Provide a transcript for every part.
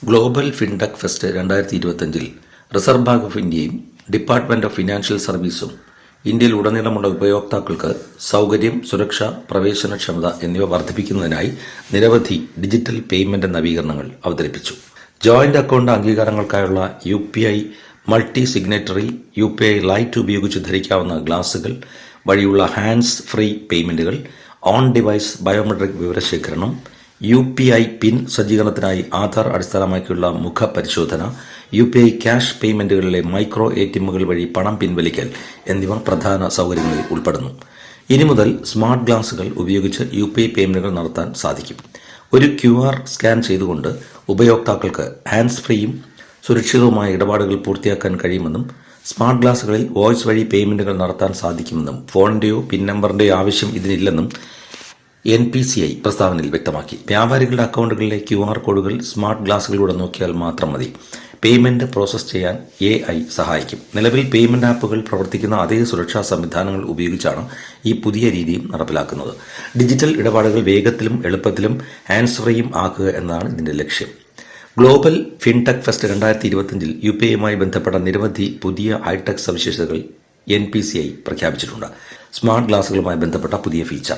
Global fintech fest 2025 reserve bank of ഇന്ത്യയും department of financial സർവീസും ഇന്ത്യയിൽ ഉടനീളമുള്ള ഉപയോക്താക്കൾക്ക് സൗകര്യം, സുരക്ഷ, പ്രവേശനക്ഷമത എന്നിവ വർദ്ധിപ്പിക്കുന്നതിനായി നിരവധി ഡിജിറ്റൽ പേയ്മെന്റ് നവീകരണങ്ങൾ അവതരിപ്പിച്ചു. ജോയിന്റ് അക്കൗണ്ട് അംഗീകാരങ്ങൾക്കായുള്ള UPI multi signatory, UPI lite ഉപയോഗിച്ച് ധരിക്കാവുന്ന ഗ്ലാസുകൾ വഴിയുള്ള ഹാൻഡ്സ് ഫ്രീ പേയ്മെന്റുകൾ, ഓൺ ഡിവൈസ് ബയോമെട്രിക് വിവരശേഖരണം, UPI പിൻ സജ്ജീകരണത്തിനായി ആധാർ അടിസ്ഥാനമാക്കിയുള്ള മുഖ പരിശോധന, UPI ക്യാഷ് പേയ്മെന്റുകളിലെ മൈക്രോ ATMകൾ വഴി പണം പിൻവലിക്കൽ എന്നിവ പ്രധാന സൗകര്യങ്ങളിൽ ഉൾപ്പെടുന്നു. ഇനി മുതൽ സ്മാർട്ട് ഗ്ലാസുകൾ ഉപയോഗിച്ച് UPI പേയ്മെന്റുകൾ നടത്താൻ സാധിക്കും. ഒരു QR സ്കാൻ ചെയ്തുകൊണ്ട് ഉപയോക്താക്കൾക്ക് ഹാൻഡ്സ് ഫ്രീയും സുരക്ഷിതവുമായ ഇടപാടുകൾ പൂർത്തിയാക്കാൻ കഴിയുമെന്നും സ്മാർട്ട് ഗ്ലാസുകളിൽ വോയിസ് വഴി പേയ്മെന്റുകൾ നടത്താൻ സാധിക്കുമെന്നും ഫോണിന്റെയോ പിൻ നമ്പറിന്റെയോ ആവശ്യം ഇതിനില്ലെന്നും NPCI പ്രസ്താവനയിൽ വ്യക്തമാക്കി. വ്യാപാരികളുടെ അക്കൗണ്ടുകളിലെ QR കോഡുകൾ സ്മാർട്ട് ഗ്ലാസുകളിലൂടെ നോക്കിയാൽ മാത്രം മതി. പേയ്മെന്റ് പ്രോസസ് ചെയ്യാൻ AI സഹായിക്കും. നിലവിൽ പേയ്മെന്റ് ആപ്പുകൾ പ്രവർത്തിക്കുന്ന അതേ സുരക്ഷാ സംവിധാനങ്ങൾ ഉപയോഗിച്ചാണ് ഈ പുതിയ രീതിയും നടപ്പിലാക്കുന്നത്. ഡിജിറ്റൽ ഇടപാടുകൾ വേഗത്തിലും എളുപ്പത്തിലും ഹാൻഡ്സ് ഫ്രീയും ആക്കുക എന്നതാണ് ഇതിന്റെ ലക്ഷ്യം. ഗ്ലോബൽ ഫിൻടെക് ഫെസ്റ്റ് 2025 UPIയുമായി ബന്ധപ്പെട്ട നിരവധി പുതിയ ഹൈടെക് സവിശേഷതകൾ NPCI പ്രഖ്യാപിച്ചിട്ടുണ്ട്. സ്മാർട്ട് ഗ്ലാസുകളുമായി ബന്ധപ്പെട്ട പുതിയ ഫീച്ചർ.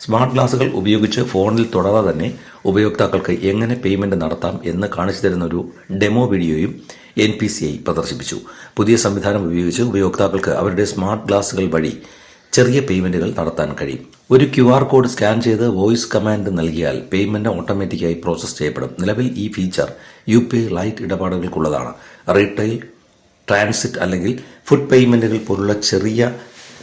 സ്മാർട്ട് ഗ്ലാസുകൾ ഉപയോഗിച്ച് ഫോണിൽ തൊടാതെ തന്നെ ഉപയോക്താക്കൾക്ക് എങ്ങനെ പേയ്മെന്റ് നടത്താം എന്ന് കാണിച്ചു തരുന്ന ഒരു ഡെമോ വീഡിയോയും NPCI പ്രദർശിപ്പിച്ചു. പുതിയ സംവിധാനം ഉപയോഗിച്ച് ഉപയോക്താക്കൾക്ക് അവരുടെ സ്മാർട്ട് ഗ്ലാസുകൾ വഴി ചെറിയ പേയ്മെന്റുകൾ നടത്താൻ കഴിയും. ഒരു QR കോഡ് സ്കാൻ ചെയ്ത് വോയിസ് കമാൻഡ് നൽകിയാൽ പേയ്മെന്റ് ഓട്ടോമാറ്റിക്കായി പ്രോസസ് ചെയ്യപ്പെടും. നിലവിൽ ഈ ഫീച്ചർ UPI ലൈറ്റ് ഇടപാടുകൾക്കുള്ളതാണ്. റീറ്റെയിൽ, ട്രാൻസിറ്റ് അല്ലെങ്കിൽ ഫുഡ് പേയ്മെന്റുകൾ പോലുള്ള ചെറിയ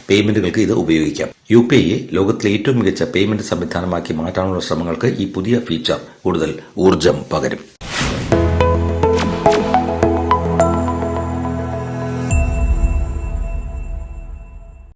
പേയ്മെന്റുകൾക്ക് ഇത് ഉപയോഗിക്കാം. UPIയെ ലോകത്തിലെ ഏറ്റവും മികച്ച പേയ്മെന്റ് സംവിധാനമാക്കി മാറ്റാനുള്ള ശ്രമങ്ങൾക്ക് ഈ പുതിയ ഫീച്ചർ കൂടുതൽ ഊർജം പകരും.